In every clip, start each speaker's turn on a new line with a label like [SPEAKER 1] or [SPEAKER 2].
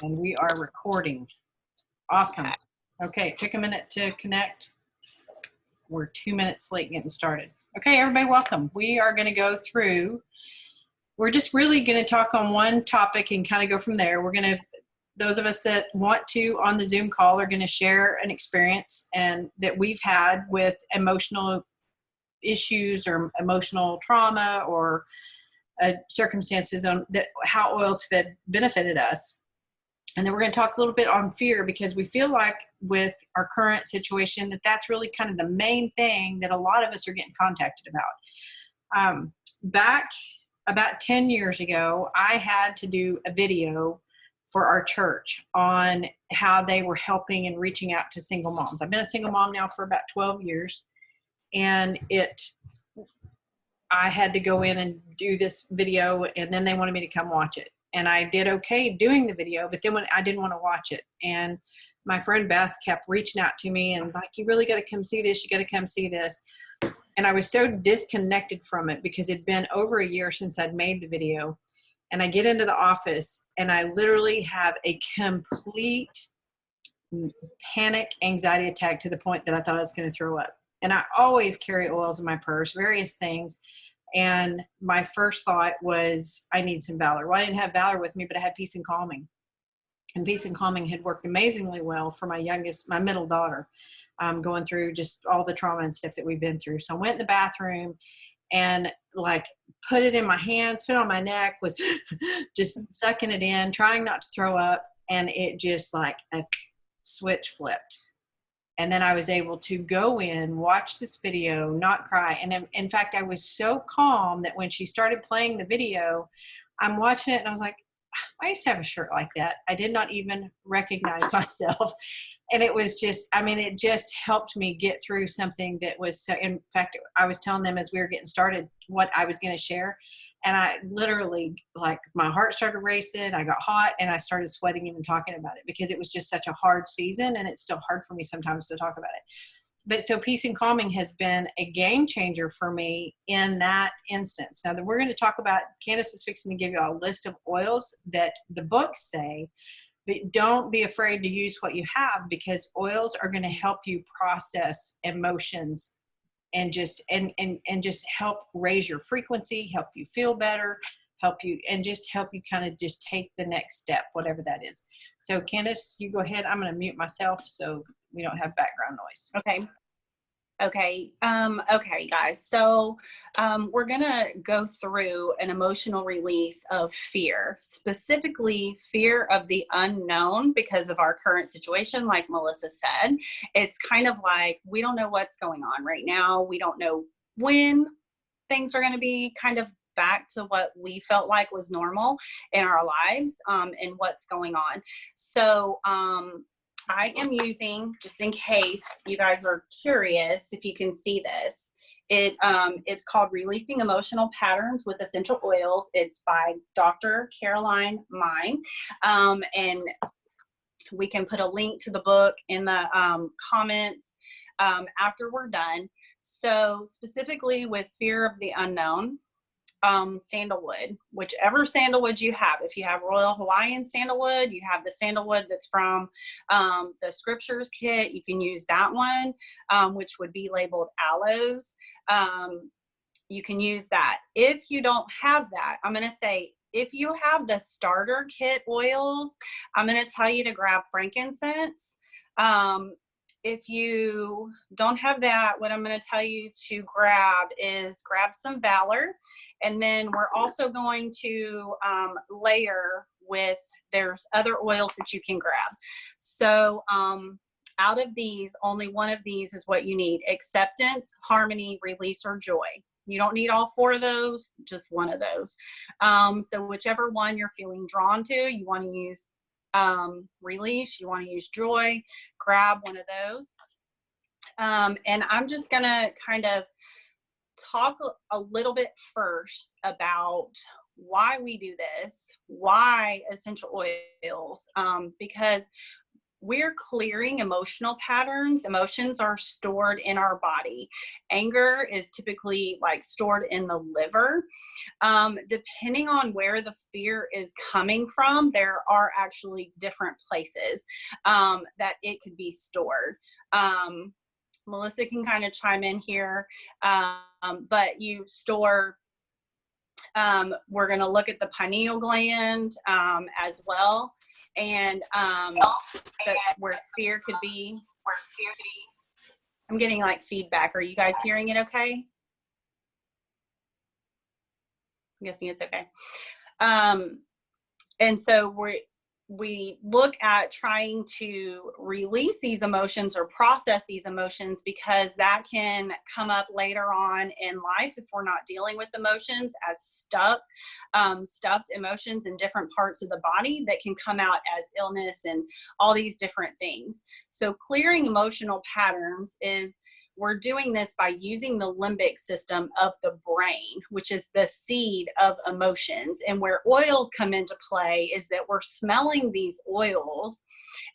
[SPEAKER 1] And we are recording. Awesome. Okay, took a minute to connect. We're 2 minutes late getting started. Okay, everybody, welcome. We are going to go through, we're just really going to talk on one topic and kind of go from there. We're going to, those of us that want to on the Zoom call are going to share an experience and that we've had with emotional issues or emotional trauma or circumstances on that, how oils have benefited us. And then we're going to talk a little bit on fear, because we feel like with our current situation that that's really kind of the main thing that a lot of us are getting contacted about. Back about 10 years ago, I had to do a video for our church on how they were helping and reaching out to single moms. I've been a single mom now for about 12 years, and I had to go in and do this video, and then they wanted me to come watch it. And I did okay doing the video, but then when I didn't want to watch it. And my friend Beth kept reaching out to me and like, you really got to come see this. You got to come see this. And I was so disconnected from it because it'd been over a year since I'd made the video. And I get into the office and I literally have a complete panic anxiety attack to the point that I thought I was going to throw up. And I always carry oils in my purse, various things. And my first thought was, I need some Valor. Well, I didn't have Valor with me, but I had Peace and Calming. And Peace and Calming had worked amazingly well for my middle daughter, going through just all the trauma and stuff that we've been through. So I went in the bathroom and like put it in my hands, put it on my neck, was just sucking it in, trying not to throw up. And it just like a switch flipped. And then I was able to go in, watch this video, not cry. And in fact, I was so calm that when she started playing the video, I'm watching it and I was like, I used to have a shirt like that. I did not even recognize myself. And it was just, I mean, it just helped me get through something that was so, in fact, I was telling them as we were getting started what I was going to share. And I literally, like, my heart started racing, I got hot, and I started sweating even talking about it because it was just such a hard season, and it's still hard for me sometimes to talk about it. But so Peace and Calming has been a game changer for me in that instance. Now that we're going to talk about, Candace is fixing to give you a list of oils that the books say, but don't be afraid to use what you have, because oils are going to help you process emotions and just help raise your frequency, help you feel better, help you kind of just take the next step, whatever that is. So Candace, you go ahead. I'm going to mute myself so we don't have background noise.
[SPEAKER 2] Okay, guys. So we're going to go through an emotional release of fear, specifically fear of the unknown because of our current situation. Like Melissa said, it's kind of like we don't know what's going on right now. We don't know when things are going to be kind of back to what we felt like was normal in our lives, and what's going on. So I am using, just in case you guys are curious if you can see this, it's called Releasing Emotional Patterns with Essential Oils. It's by Dr. Caroline Mine. And we can put a link to the book in the comments after we're done. So specifically with fear of the unknown, sandalwood, whichever sandalwood you have. If you have Royal Hawaiian sandalwood, you have the sandalwood that's from the scriptures kit, you can use that one, which would be labeled aloes. You can use that. If you don't have that, I'm going to say, if you have the starter kit oils, I'm going to tell you to grab frankincense. If you don't have that, what I'm going to tell you to grab is grab some Valor. And then we're also going to layer with, there's other oils that you can grab. So out of these, only one of these is what you need: acceptance, harmony, release, or joy. You don't need all four of those, just one of those. So whichever one you're feeling drawn to, you want to use release, you want to use joy, grab one of those. And I'm just going to kind of talk a little bit first about why we do this, why essential oils, because we're clearing emotional patterns. Emotions are stored in our body. Anger is typically like stored in the liver. Depending on where the fear is coming from, there are actually different places that it could be stored. Melissa can kind of chime in here, but you store, we're going to look at the pineal gland as well, and where fear could be. I'm getting like feedback. Are you guys hearing it okay? I'm guessing it's okay. And so we look at trying to release these emotions or process these emotions, because that can come up later on in life if we're not dealing with emotions as stuffed emotions in different parts of the body that can come out as illness and all these different things. So clearing emotional patterns is, we're doing this by using the limbic system of the brain, which is the seed of emotions. And where oils come into play is that we're smelling these oils,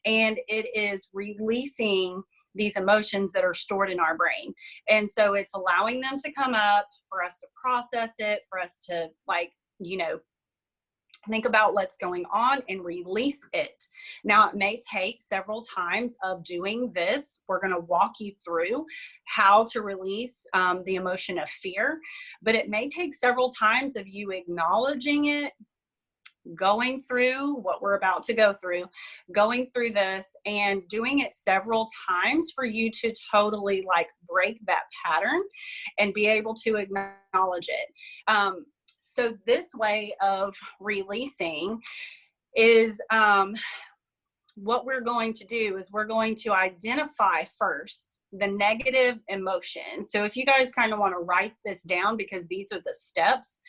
[SPEAKER 2] and it is releasing these emotions that are stored in our brain. And so it's allowing them to come up for us to process it, for us to, like, you know, think about what's going on and release it. Now, it may take several times of doing this. We're going to walk you through how to release the emotion of fear, but it may take several times of you acknowledging it, going through what we're about to go through, going through this and doing it several times for you to totally like break that pattern and be able to acknowledge it. So this way of releasing is what we're going to do is we're going to identify first the negative emotion. So if you guys kind of want to write this down, because these are the steps,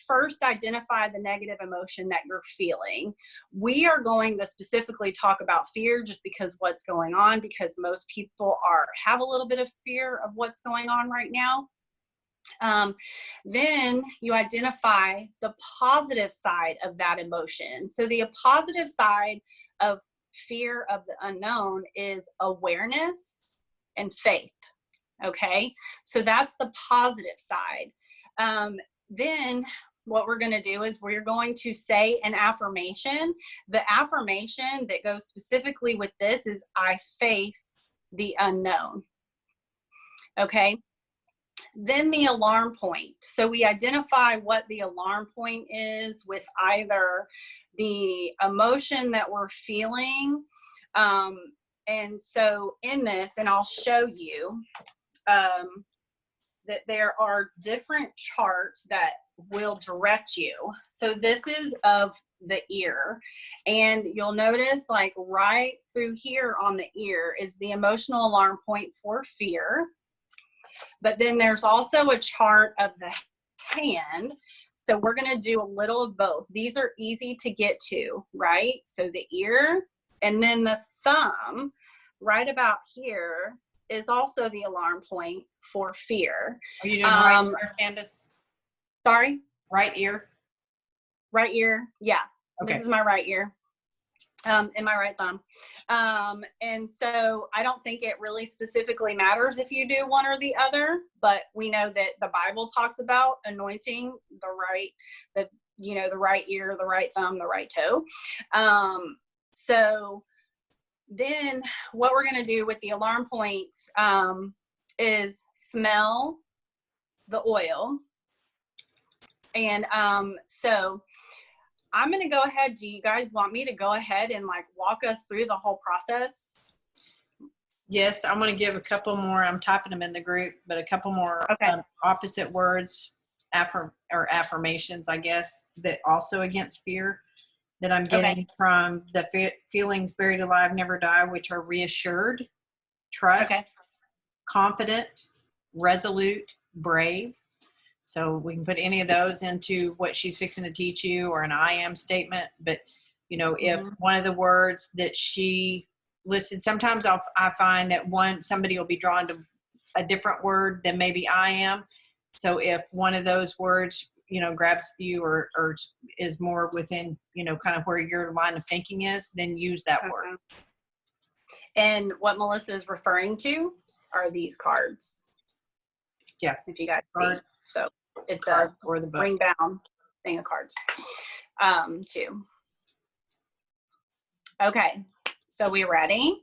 [SPEAKER 2] first identify the negative emotion that you're feeling. We are going to specifically talk about fear just because what's going on, because most people have a little bit of fear of what's going on right now. Then you identify the positive side of that emotion. So the positive side of fear of the unknown is awareness and faith. Okay, so that's the positive side. Then what we're going to do is we're going to say an affirmation. The affirmation that goes specifically with this is, I face the unknown. Okay. Then the alarm point. So we identify what the alarm point is with either the emotion that we're feeling. And so in this, and I'll show you that there are different charts that will direct you. So this is of the ear, and you'll notice like right through here on the ear is the emotional alarm point for fear. But then there's also a chart of the hand. So we're going to do a little of both. These are easy to get to, right? So the ear, and then the thumb right about here is also the alarm point for fear.
[SPEAKER 1] Are you doing right ear, Candace?
[SPEAKER 2] Sorry?
[SPEAKER 1] Right ear?
[SPEAKER 2] Right ear, yeah.
[SPEAKER 1] Okay.
[SPEAKER 2] This is my right ear. And my right thumb. And so I don't think it really specifically matters if you do one or the other, but we know that the Bible talks about anointing the right ear, the right thumb, the right toe. So then what we're going to do with the alarm points is smell the oil. And so I'm going to go ahead. Do you guys want me to go ahead and like walk us through the whole process?
[SPEAKER 1] Yes, I'm going to give a couple more. I'm typing them in the group, but a couple more opposite words, affirmations, I guess, that also against fear that I'm getting from the feelings buried alive, never die, which are reassured, trust, confident, resolute, brave. So we can put any of those into what she's fixing to teach you, or an I am statement. But, you know, if one of the words that she listed, sometimes I find that somebody will be drawn to a different word than maybe I am. So if one of those words, you know, grabs you or is more within, you know, kind of where your line of thinking is, then use that word.
[SPEAKER 2] And what Melissa is referring to are these cards.
[SPEAKER 1] Yeah.
[SPEAKER 2] If you guys
[SPEAKER 1] Card.
[SPEAKER 2] see. So it's
[SPEAKER 1] Card
[SPEAKER 2] a
[SPEAKER 1] or the book.
[SPEAKER 2] ring bound thing of cards too. Okay, so we ready?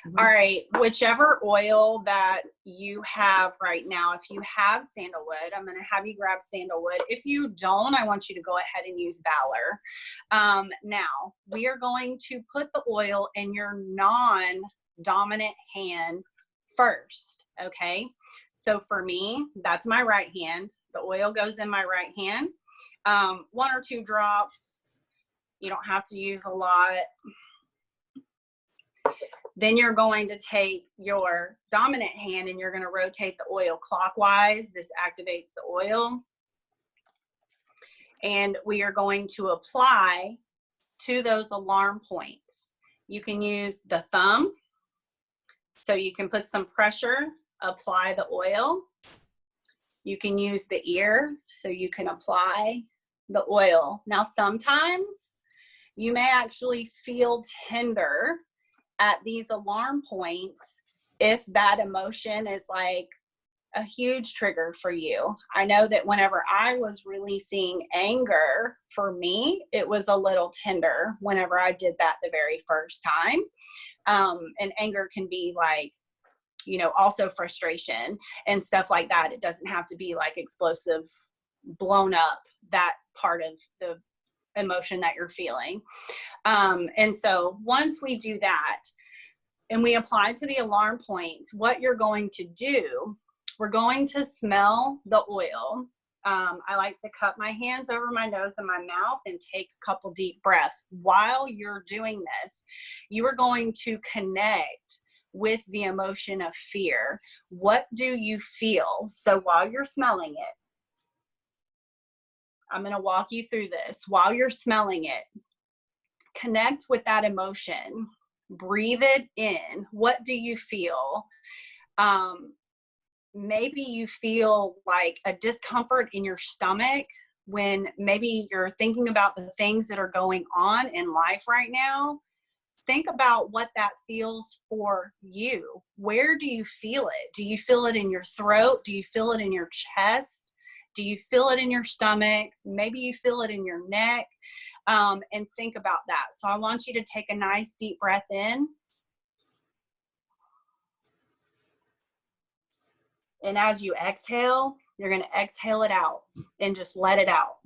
[SPEAKER 1] Mm-hmm.
[SPEAKER 2] All right, whichever oil that you have right now, if you have sandalwood, I'm going to have you grab sandalwood. If you don't, I want you to go ahead and use Valor. Now, we are going to put the oil in your non-dominant hand first, okay? So for me, that's my right hand. The oil goes in my right hand. 1 or 2 drops. You don't have to use a lot. Then you're going to take your dominant hand and you're going to rotate the oil clockwise. This activates the oil. And we are going to apply to those alarm points. You can use the thumb, so you can put some pressure, apply the oil. You can use the ear, so you can apply the oil. Now, sometimes you may actually feel tender at these alarm points if that emotion is like a huge trigger for you. I know that whenever I was releasing anger, for me, it was a little tender whenever I did that the very first time. And anger can be like, you know, also frustration and stuff like that. It doesn't have to be like explosive, blown up, that part of the emotion that you're feeling. And so once we do that and we apply to the alarm points, what you're going to do, we're going to smell the oil. I like to cup my hands over my nose and my mouth and take a couple deep breaths. While you're doing this, you are going to connect with the emotion of fear. What do you feel? So while you're smelling it, I'm going to walk you through this. While you're smelling it, connect with that emotion. Breathe it in. What do you feel? Maybe you feel like a discomfort in your stomach when maybe you're thinking about the things that are going on in life right now. Think about what that feels for you. Where do you feel it? Do you feel it in your throat? Do you feel it in your chest? Do you feel it in your stomach? Maybe you feel it in your neck. And think about that. So I want you to take a nice deep breath in. And as you exhale, you're going to exhale it out and just let it out.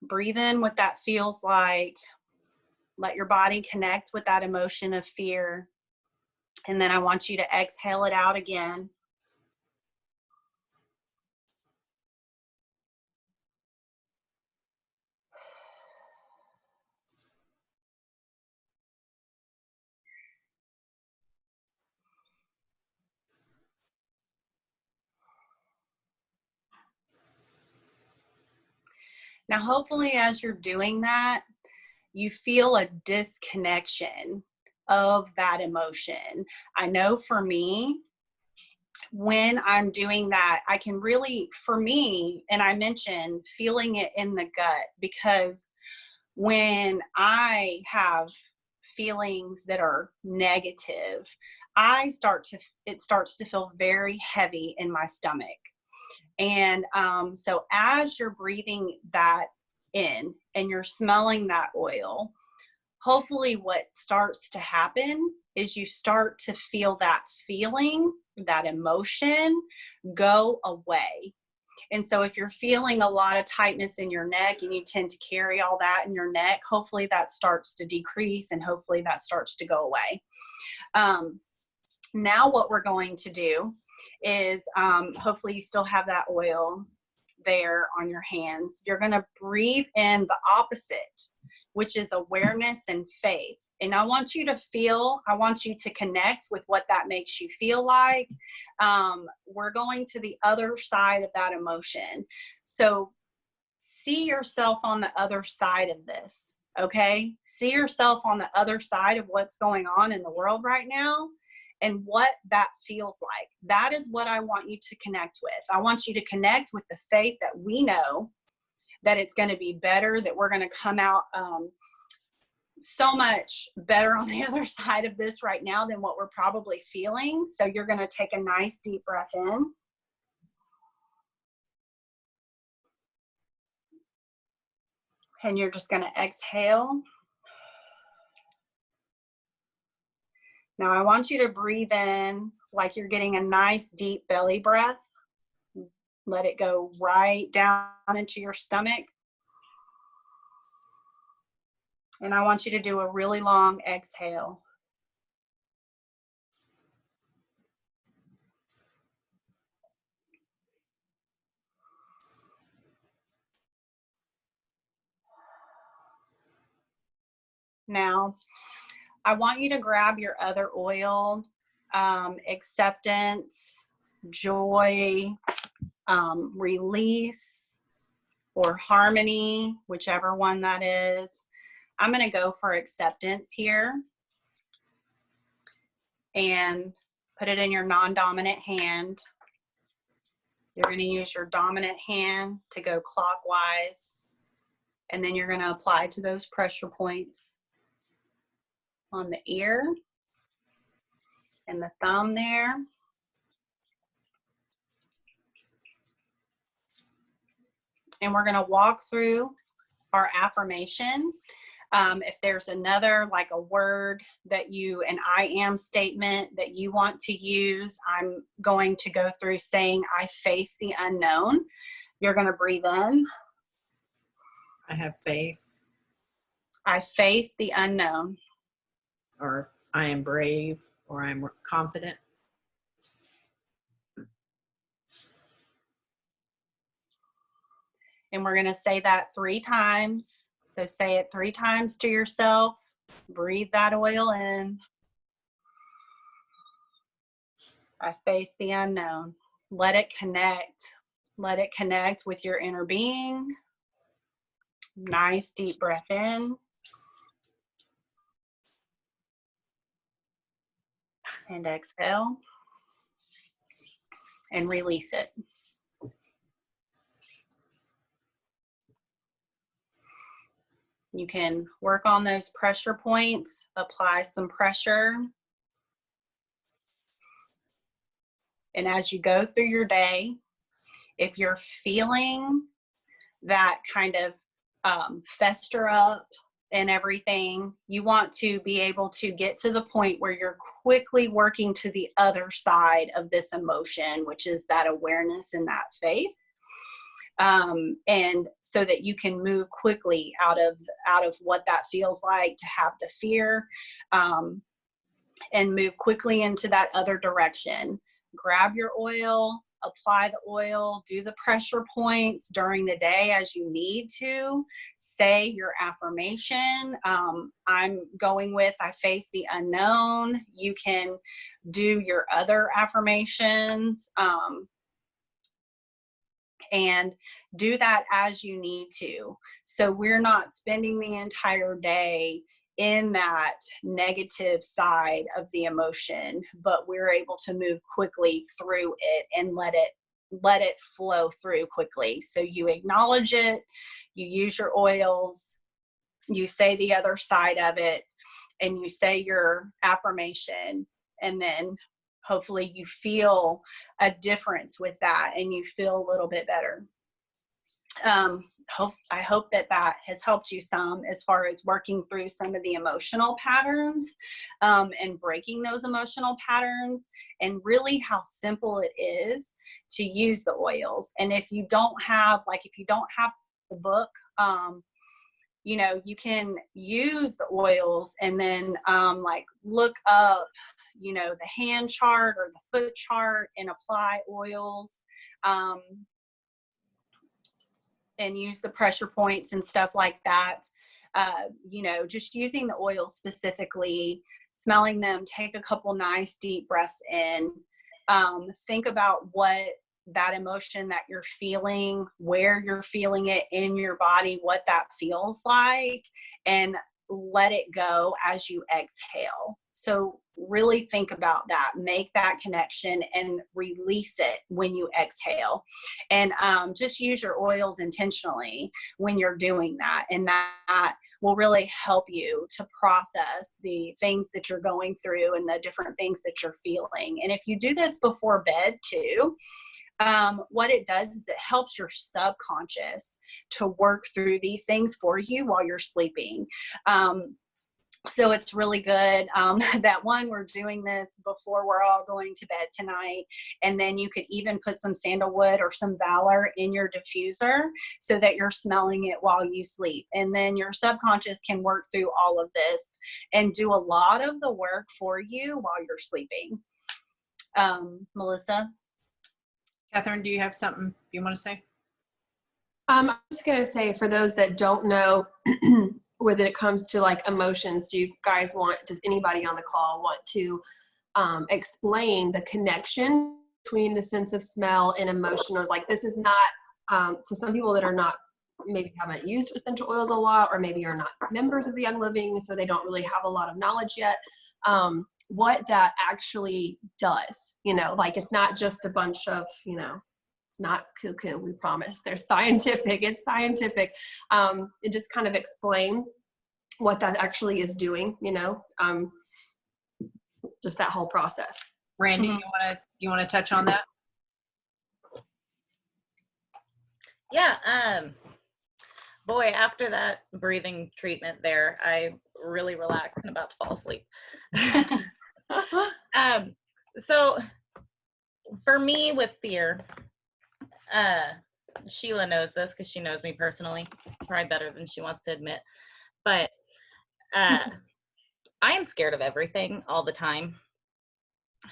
[SPEAKER 2] Breathe in what that feels like. Let your body connect with that emotion of fear. And then I want you to exhale it out again. Now, hopefully, as you're doing that, you feel a disconnection of that emotion. I know for me, when I'm doing that, I can really, for me, and I mentioned feeling it in the gut, because when I have feelings that are negative, it starts to feel very heavy in my stomach. And so as you're breathing that in and you're smelling that oil, hopefully what starts to happen is you start to feel that feeling, that emotion go away. And so if you're feeling a lot of tightness in your neck and you tend to carry all that in your neck, hopefully that starts to decrease and hopefully that starts to go away. Now what we're going to do is hopefully you still have that oil there on your hands. You're going to breathe in the opposite, which is awareness and faith. And I want you to connect with what that makes you feel like. We're going to the other side of that emotion. So see yourself on the other side of this, okay? See yourself on the other side of what's going on in the world right now and what that feels like. That is what I want you to connect with. I want you to connect with the faith that we know that it's going to be better, that we're going to come out so much better on the other side of this right now than what we're probably feeling. So you're going to take a nice deep breath in. And you're just going to exhale. Now I want you to breathe in like you're getting a nice deep belly breath. Let it go right down into your stomach. And I want you to do a really long exhale. Now, I want you to grab your other oil, acceptance, joy, release, or harmony, whichever one that is. I'm going to go for acceptance here and put it in your non-dominant hand. You're going to use your dominant hand to go clockwise, and then you're going to apply to those pressure points on the ear and the thumb there. And we're going to walk through our affirmation. If there's another, like a word that an I am statement that you want to use, I'm going to go through saying, I face the unknown. You're going to breathe in.
[SPEAKER 1] I have faith.
[SPEAKER 2] I face the unknown.
[SPEAKER 1] Or I am brave, or I'm confident.
[SPEAKER 2] And we're going to say that 3 times. So say it 3 times to yourself. Breathe that oil in. I face the unknown. Let it connect. Let it connect with your inner being. Nice deep breath in. And exhale. And release it. You can work on those pressure points, apply some pressure. And as you go through your day, if you're feeling that kind of fester up and everything, you want to be able to get to the point where you're quickly working to the other side of this emotion, which is that awareness and that faith. And so that you can move quickly out of what that feels like to have the fear, and move quickly into that other direction. Grab your oil, apply the oil, do the pressure points during the day as you need to. Say your affirmation. I'm going with, I face the unknown. You can do your other affirmations, and do that as you need to. So we're not spending the entire day in that negative side of the emotion, but we're able to move quickly through it and let it flow through quickly. So you acknowledge it, you use your oils, you say the other side of it, and you say your affirmation, and then hopefully you feel a difference with that and you feel a little bit better. I hope that has helped you some as far as working through some of the emotional patterns, and breaking those emotional patterns, and really how simple it is to use the oils. And if you don't have the book, you can use the oils and then look up the hand chart or the foot chart and apply oils, and use the pressure points and stuff like that. Just using the oil specifically, smelling them, take a couple nice deep breaths in, think about what that emotion that you're feeling, where you're feeling it in your body, what that feels like, and let it go as you exhale. So really think about that, make that connection and release it when you exhale. And just use your oils intentionally when you're doing that. And that will really help you to process the things that you're going through and the different things that you're feeling. And if you do this before bed too, what it does is it helps your subconscious to work through these things for you while you're sleeping. So it's really good that one, we're doing this before we're all going to bed tonight. And then you could even put some sandalwood or some Valor in your diffuser so that you're smelling it while you sleep. And then your subconscious can work through all of this and do a lot of the work for you while you're sleeping. Melissa?
[SPEAKER 1] Catherine, do you have something you want to say?
[SPEAKER 3] I'm just going to say, for those that don't know, when it comes to like emotions, does anybody on the call want to explain the connection between the sense of smell and emotion? Like, this is not, so some people that are not, maybe haven't used essential oils a lot, or maybe are not members of the Young Living, so they don't really have a lot of knowledge yet, what that actually does. Like, it's not just a bunch of, it's not cuckoo, we promise. It's scientific. And just kind of explain what that actually is doing, just that whole process.
[SPEAKER 1] Randy, you want to touch on that?
[SPEAKER 4] Yeah. Boy, after that breathing treatment there, I really relaxed and about to fall asleep. So for me with fear, Sheila knows this because she knows me personally, probably better than she wants to admit, but I am scared of everything all the time.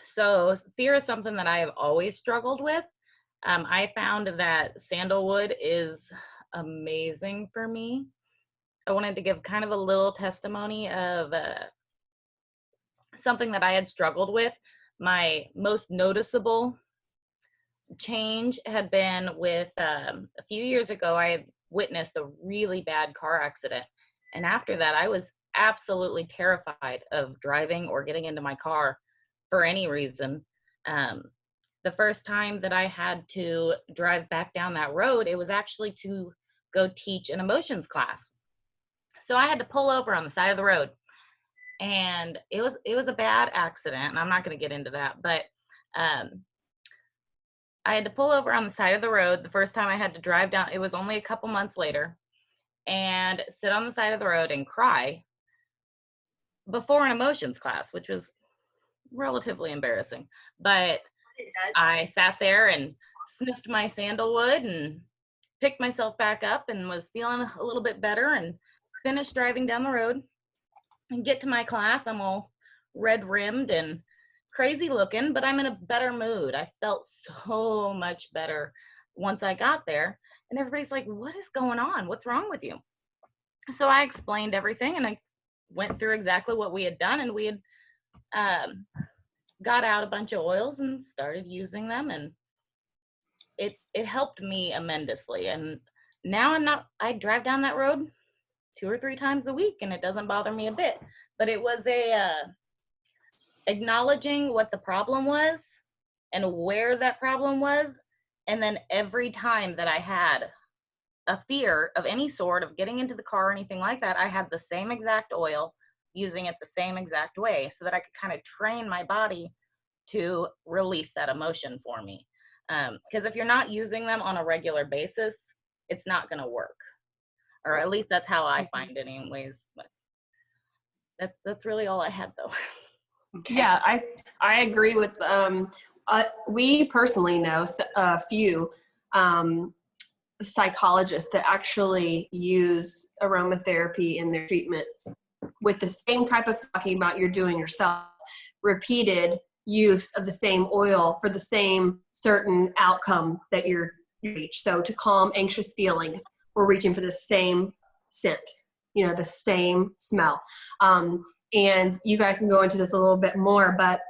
[SPEAKER 4] So fear is something that I have always struggled with. I found that sandalwood is amazing for me. I wanted to give kind of a little testimony of something that I had struggled with. My most noticeable change had been with a few years ago. I had witnessed a really bad car accident, and after that I was absolutely terrified of driving or getting into my car for any reason. The first time that I had to drive back down that road, it was actually to go teach an emotions class. So I had to pull over on the side of the road, and it was a bad accident, and I'm not going to get into that, but I had to pull over on the side of the road the first time I had to drive down. It was only a couple months later, and sit on the side of the road and cry before an emotions class, which was relatively embarrassing. But I sat there and sniffed my sandalwood and picked myself back up and was feeling a little bit better, and finished driving down the road and get to my class. I'm all red rimmed and crazy looking, but I'm in a better mood. I felt so much better once I got there, and everybody's like, what is going on? What's wrong with you? So I explained everything, and I went through exactly what we had done, and we had got out a bunch of oils and started using them, and it helped me tremendously. And now I drive down that road 2 or 3 times a week, and it doesn't bother me a bit. But it was acknowledging what the problem was and where that problem was. And then every time that I had a fear of any sort of getting into the car or anything like that, I had the same exact oil, using it the same exact way, so that I could kind of train my body to release that emotion for me. Because if you're not using them on a regular basis, it's not going to work. Or at least that's how I find it anyways. But that's really all I had, though.
[SPEAKER 3] Okay. Yeah, I agree with, we personally know a few psychologists that actually use aromatherapy in their treatments with the same type of talking about you're doing yourself, repeated use of the same oil for the same certain outcome that you're reach. So to calm anxious feelings, we're reaching for the same scent, the same smell. And you guys can go into this a little bit more, but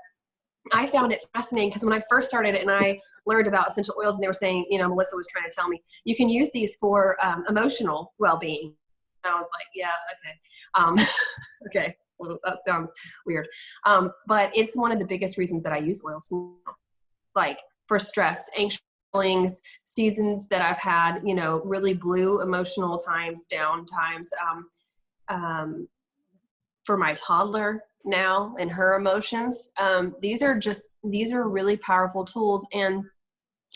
[SPEAKER 3] I found it fascinating because when I first started and I learned about essential oils, and they were saying, Melissa was trying to tell me, you can use these for emotional well-being. I was like, yeah, okay. Okay, well, that sounds weird. But it's one of the biggest reasons that I use oils, like for stress, anxious feelings, seasons that I've had, you know, really blue emotional times, down times, for my toddler now and her emotions. These are really powerful tools, and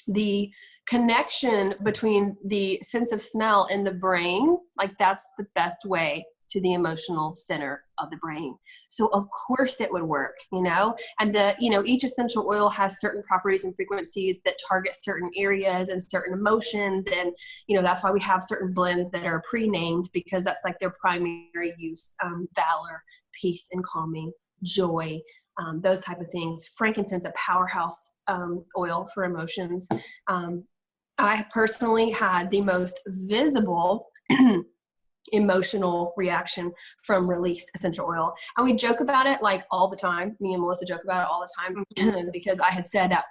[SPEAKER 3] the connection between the sense of smell and the brain, like that's the best way to the emotional center of the brain. So of course it would work, you know, and each essential oil has certain properties and frequencies that target certain areas and certain emotions. And, you know, that's why we have certain blends that are pre-named, because that's like their primary use. Valor, peace and calming, joy, those type of things. Frankincense, a powerhouse oil for emotions. I personally had the most visible emotional reaction from released essential oil. And we joke about it like all the time. Me and Melissa joke about it all the time because I had said that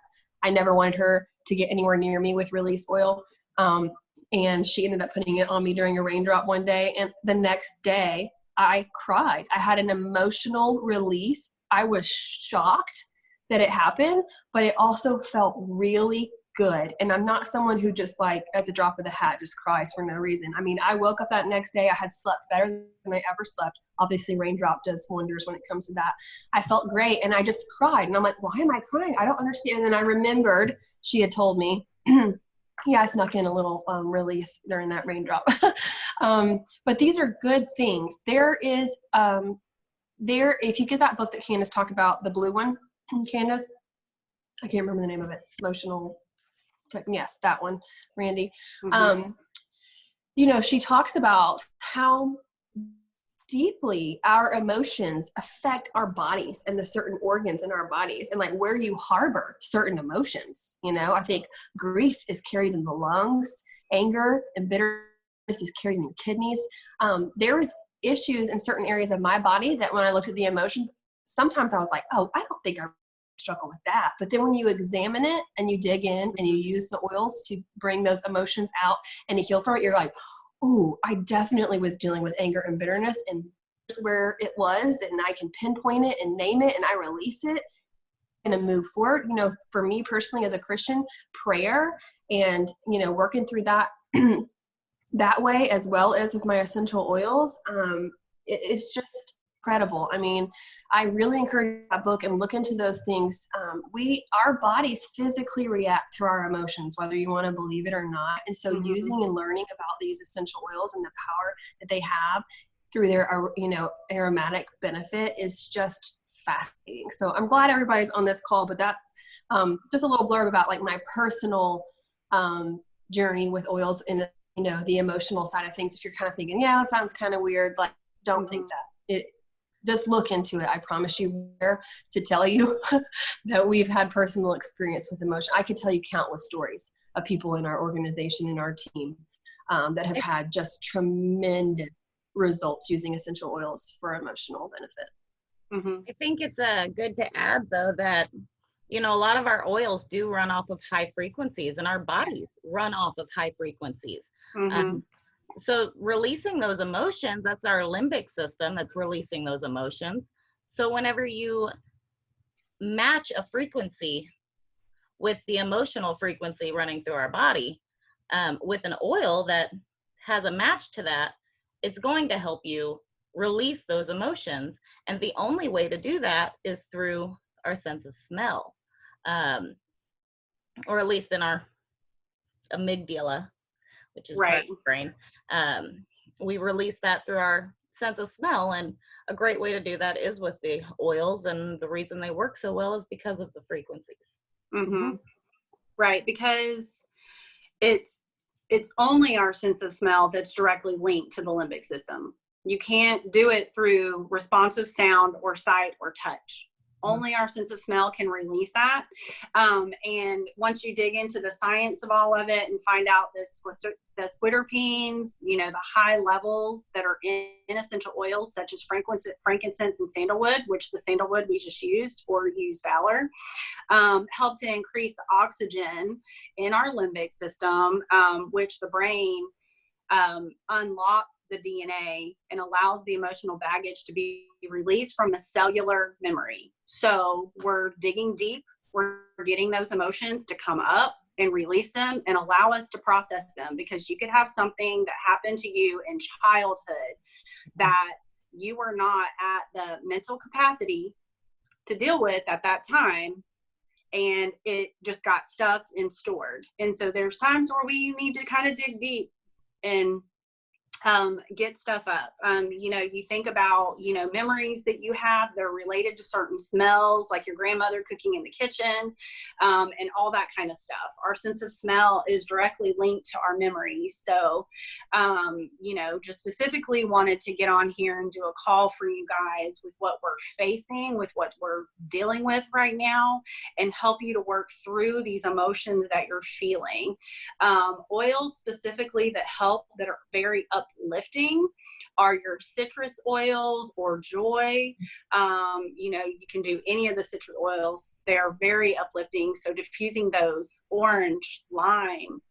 [SPEAKER 3] I never wanted her to get anywhere near me with released oil. And she ended up putting it on me during a raindrop one day. And the next day I cried. I had an emotional release. I was shocked that it happened, but it also felt really good. And I'm not someone who just like at the drop of the hat just cries for no reason. I mean, I woke up that next day, I had slept better than I ever slept. Obviously raindrop does wonders when it comes to that. I felt great and I just cried, and I'm like, why am I crying? I don't understand. And then I remembered she had told me, yeah, I snuck in a little release during that raindrop. But these are good things. There is, if you get that book that Candace talked about, the blue one, Candace, I can't remember the name of it, emotional, yes, that one, Randy. You know, she talks about how deeply our emotions affect our bodies and the certain organs in our bodies, and like where you harbor certain emotions. You know, I think grief is carried in the lungs, anger and bitterness is carried in the kidneys. There was issues in certain areas of my body that when I looked at the emotions, sometimes I was like, oh, I don't think I struggle with that. But then when you examine it and you dig in and you use the oils to bring those emotions out and to heal from it, you're like, ooh, I definitely was dealing with anger and bitterness, and here's where it was, and I can pinpoint it and name it, and I release it and to move forward. You know, for me personally as a Christian, prayer and, you know, working through that that way, as well as with my essential oils, it's just incredible. I mean, I really encourage that book and look into those things. Our bodies physically react to our emotions, whether you want to believe it or not. And so using and learning about these essential oils and the power that they have through their, you know, aromatic benefit is just fascinating. So I'm glad everybody's on this call, but that's just a little blurb about like my personal journey with oils and, you know, the emotional side of things. If you're kind of thinking, yeah, that sounds kind of weird, like don't think that. Just look into it. I promise you to tell you that we've had personal experience with emotion. I could tell you countless stories of people in our organization and our team that have had just tremendous results using essential oils for emotional benefit.
[SPEAKER 4] I think it's good to add though that, you know, a lot of our oils do run off of high frequencies, and our bodies run off of high frequencies. So releasing those emotions, that's our limbic system that's releasing those emotions. So whenever you match a frequency with the emotional frequency running through our body, with an oil that has a match to that, it's going to help you release those emotions. And the only way to do that is through our sense of smell, or at least in our amygdala, which is part of the brain. We release that through our sense of smell, and a great way to do that is with the oils, and the reason they work so well is because of the frequencies.
[SPEAKER 2] Right, because it's only our sense of smell that's directly linked to the limbic system. You can't do it through responsive sound or sight or touch. Only our sense of smell can release that. And once you dig into the science of all of it and find out this sesquiterpenes, you know, the high levels that are in essential oils such as frankincense and sandalwood, which the sandalwood we just used, or use Valor, help to increase the oxygen in our limbic system, which the brain unlocks the DNA and allows the emotional baggage to be released from a cellular memory. So we're digging deep, we're getting those emotions to come up and release them and allow us to process them, because you could have something that happened to you in childhood that you were not at the mental capacity to deal with at that time, and it just got stuck and stored. And so there's times where we need to kind of dig deep and get stuff up. You know, you think about, you know, memories that you have, they're related to certain smells, like your grandmother cooking in the kitchen, and all that kind of stuff. Our sense of smell is directly linked to our memories. So, you know, just specifically wanted to get on here and do a call for you guys with what we're facing, with what we're dealing with right now, and help you to work through these emotions that you're feeling. Oils specifically that help, that are very uplifting, are your citrus oils or joy. You know, you can do any of the citrus oils. They're very uplifting. So diffusing those, orange, lime,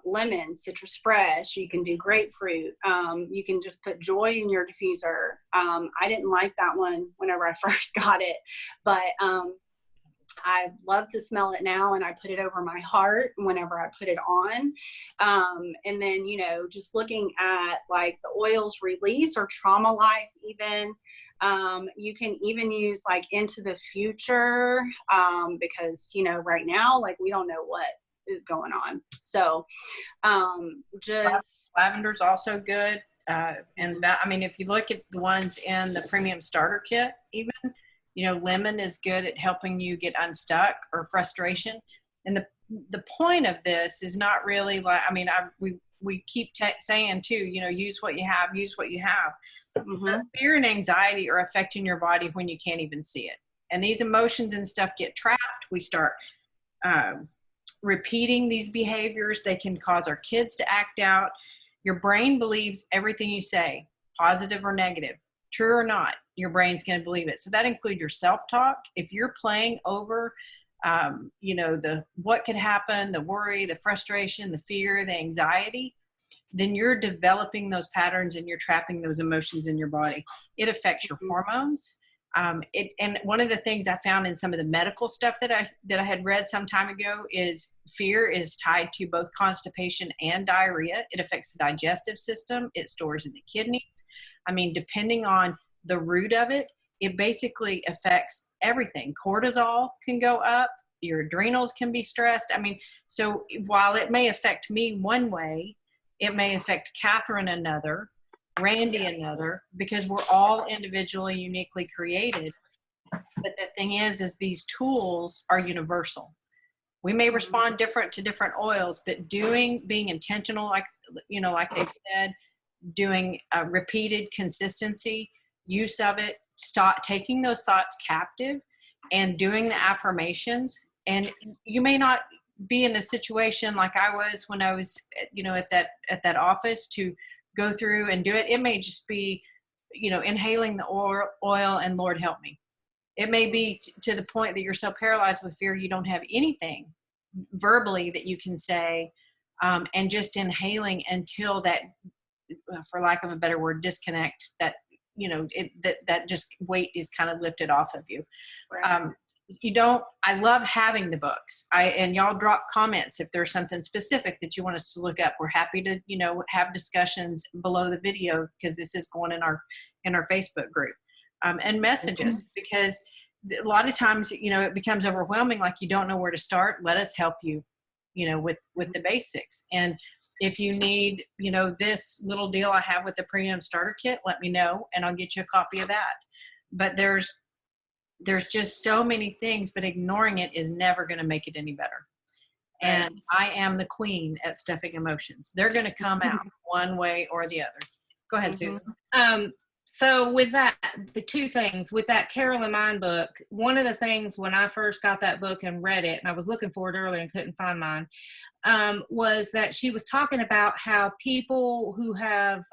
[SPEAKER 2] lemon, citrus fresh. You can do grapefruit. You can just put joy in your diffuser. I didn't like that one whenever I first got it, but I love to smell it now, and I put it over my heart whenever I put it on. And then, you know, just looking at like the oils release or trauma life even. You can even use like into the future, because, you know, right now, like we don't know what is going on. So just
[SPEAKER 1] lavender's also good. And that, I mean, if you look at the ones in the premium starter kit, even, you know, lemon is good at helping you get unstuck or frustration. And the point of this is not really like, I mean, we keep saying too, you know, use what you have, use what you have.
[SPEAKER 2] mm-hmm.
[SPEAKER 1] Fear and anxiety are affecting your body when you can't even see it. And these emotions and stuff get trapped. We start repeating these behaviors. They can cause our kids to act out. Your brain believes everything you say, positive or negative. True or not, your brain's going to believe it. So that includes your self-talk. If you're playing over, you know, the what could happen, the worry, the frustration, the fear, the anxiety, then you're developing those patterns and you're trapping those emotions in your body. It affects your hormones. And one of the things I found in some of the medical stuff that I had read some time ago is fear is tied to both constipation and diarrhea. It affects the digestive system. It stores in the kidneys. I mean, depending on the root of it, it basically affects everything. Cortisol can go up. Your adrenals can be stressed. I mean, so while it may affect me one way, it may affect Catherine another, Randy another, because we're all individually, uniquely created. But the thing is these tools are universal. We may respond different to different oils, but being intentional, like, you know, like they've said, doing repeated consistency, use of it, stop taking those thoughts captive and doing the affirmations. And you may not be in a situation like I was when I was, you know, at that office to go through and do it. It may just be, you know, inhaling the oil and Lord help me. It may be to the point that you're so paralyzed with fear you don't have anything verbally that you can say, and just inhaling until that, for lack of a better word, disconnect, that, you know, that just weight is kind of lifted off of you.
[SPEAKER 2] Right.
[SPEAKER 1] I love having the books. And y'all drop comments if there's something specific that you want us to look up. We're happy to, you know, have discussions below the video, because this is going in our Facebook group, and messages, because a lot of times, you know, it becomes overwhelming. Like you don't know where to start. Let us help you, you know, with the basics. And if you need, you know, this little deal I have with the premium starter kit, let me know and I'll get you a copy of that. But there's just so many things, but ignoring it is never going to make it any better. Right. And I am the queen at stuffing emotions. They're going to come out one way or the other. Go ahead, Susan.
[SPEAKER 5] So with that, the two things, with that Carolyn Mine book, one of the things when I first got that book and read it, and I was looking for it earlier and couldn't find mine, was that she was talking about how people who have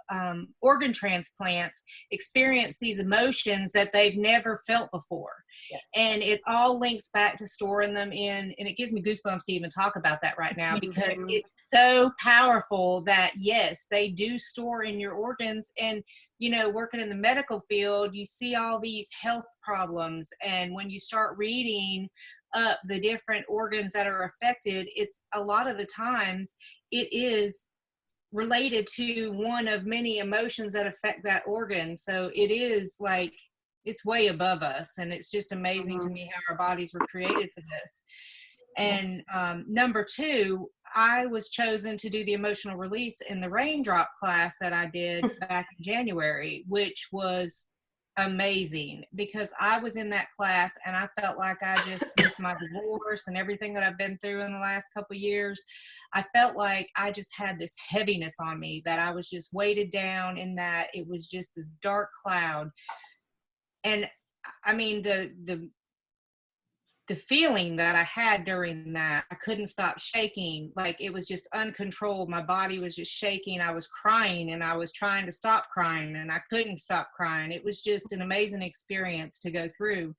[SPEAKER 5] organ transplants experience these emotions that they've never felt before.
[SPEAKER 2] Yes.
[SPEAKER 5] And it all links back to storing them in, and it gives me goosebumps to even talk about that right now, because it's so powerful that, yes, they do store in your organs. And, you know, working in the medical field, you see all these health problems. And when you start reading up the different organs that are affected, it's a lot of the times it is related to one of many emotions that affect that organ. So it is like, it's way above us, and it's just amazing to me how our bodies were created for this. And number two, I was chosen to do the emotional release in the raindrop class that I did back in January, which was amazing, because I was in that class and I felt like I just, with my divorce and everything that I've been through in the last couple of years, I felt like I just had this heaviness on me, that I was just weighted down, in that it was just this dark cloud. And I mean, the feeling that I had during that, I couldn't stop shaking. Like, it was just uncontrolled. My body was just shaking. I was crying, and I was trying to stop crying, and I couldn't stop crying. It was just an amazing experience to go through.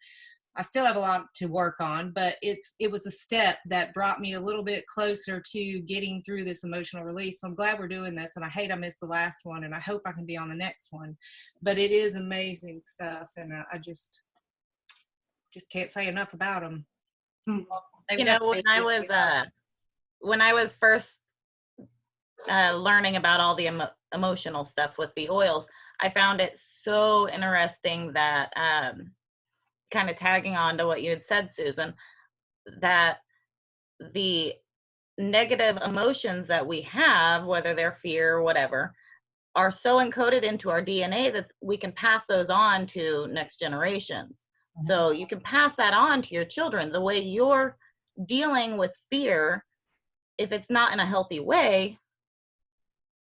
[SPEAKER 5] I still have a lot to work on, but it was a step that brought me a little bit closer to getting through this emotional release. So I'm glad we're doing this, and I hate I missed the last one, and I hope I can be on the next one. But it is amazing stuff, and I just can't say enough about them.
[SPEAKER 4] You know, when I was first learning about all the emotional stuff with the oils, I found it so interesting that kind of tagging on to what you had said, Susan, that the negative emotions that we have, whether they're fear or whatever, are so encoded into our DNA that we can pass those on to next generations. So you can pass that on to your children. The way you're dealing with fear, if it's not in a healthy way,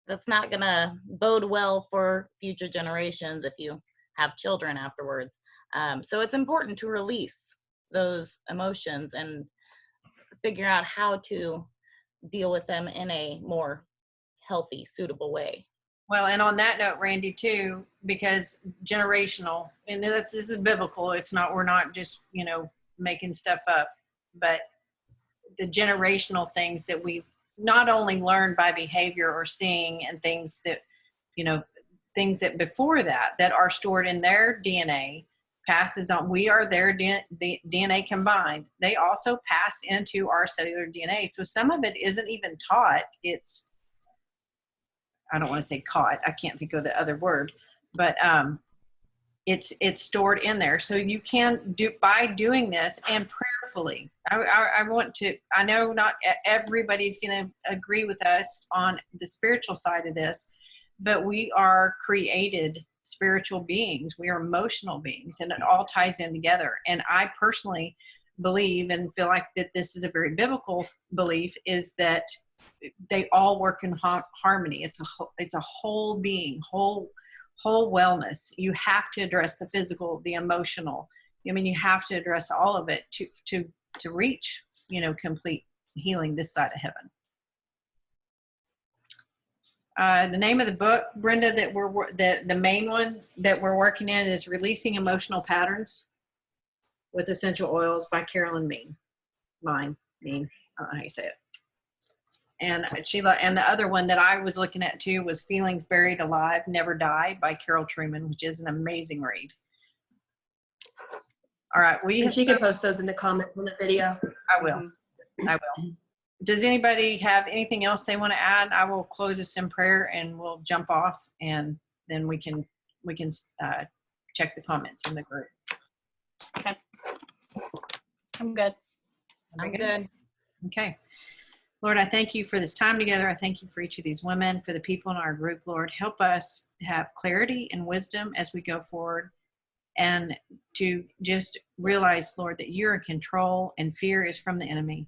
[SPEAKER 4] that's not going to bode well for future generations if you have children afterwards. So it's important to release those emotions and figure out how to deal with them in a more healthy, suitable way.
[SPEAKER 1] Well, and on that note, Randy, too, because generational, and this is biblical. It's not, we're not just, you know, making stuff up, but the generational things that we not only learn by behavior or seeing, and things that, you know, things that before that are stored in their DNA, passes on. We are their DNA combined. They also pass into our cellular DNA. So some of it isn't even taught. It's, I don't want to say caught. I can't think of the other word, but it's stored in there. So you can do, by doing this and prayerfully. I know not everybody's going to agree with us on the spiritual side of this, but we are created spiritual beings. We are emotional beings, and it all ties in together. And I personally believe and feel like that this is a very biblical belief, is that they all work in harmony. It's a whole being, whole wellness. You have to address the physical, the emotional. I mean, you have to address all of it to reach, you know, complete healing this side of heaven. The name of the book, Brenda, that the main one that we're working in is Releasing Emotional Patterns with Essential Oils by Carolyn Mean. I don't know how you say it. And Sheila, and the other one that I was looking at too was Feelings Buried Alive, Never Die by Carol Truman, which is an amazing read. All right.
[SPEAKER 3] She can post those in the comments on the video.
[SPEAKER 1] I will. Does anybody have anything else they want to add? I will close us in prayer and we'll jump off, and then we can check the comments in the group.
[SPEAKER 2] Okay. I'm good.
[SPEAKER 4] I'm good.
[SPEAKER 1] Okay. Lord, I thank you for this time together. I thank you for each of these women, for the people in our group. Lord, help us have clarity and wisdom as we go forward, and to just realize, Lord, that you're in control and fear is from the enemy.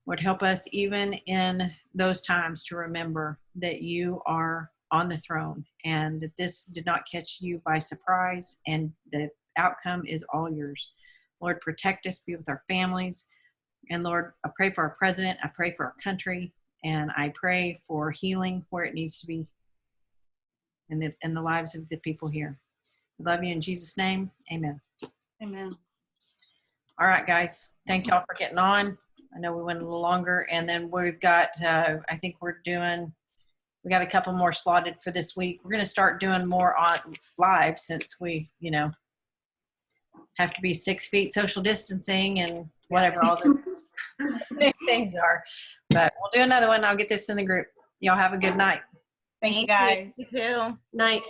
[SPEAKER 1] Lord, help us even in those times to remember that you are on the throne, and that this did not catch you by surprise, and the outcome is all yours. Lord, protect us, be with our families. And Lord, I pray for our president. I pray for our country. And I pray for healing where it needs to be in the lives of the people here. I love you in Jesus' name. Amen.
[SPEAKER 2] Amen.
[SPEAKER 1] All right, guys. Thank y'all for getting on. I know we went a little longer. And then we've got, I think we got a couple more slotted for this week. We're going to start doing more on live since we, have to be 6 feet social distancing and whatever all the new things are. But we'll do another one. I'll get this in the group. Y'all have a good night.
[SPEAKER 2] Thank you guys.
[SPEAKER 4] You too.
[SPEAKER 3] Night.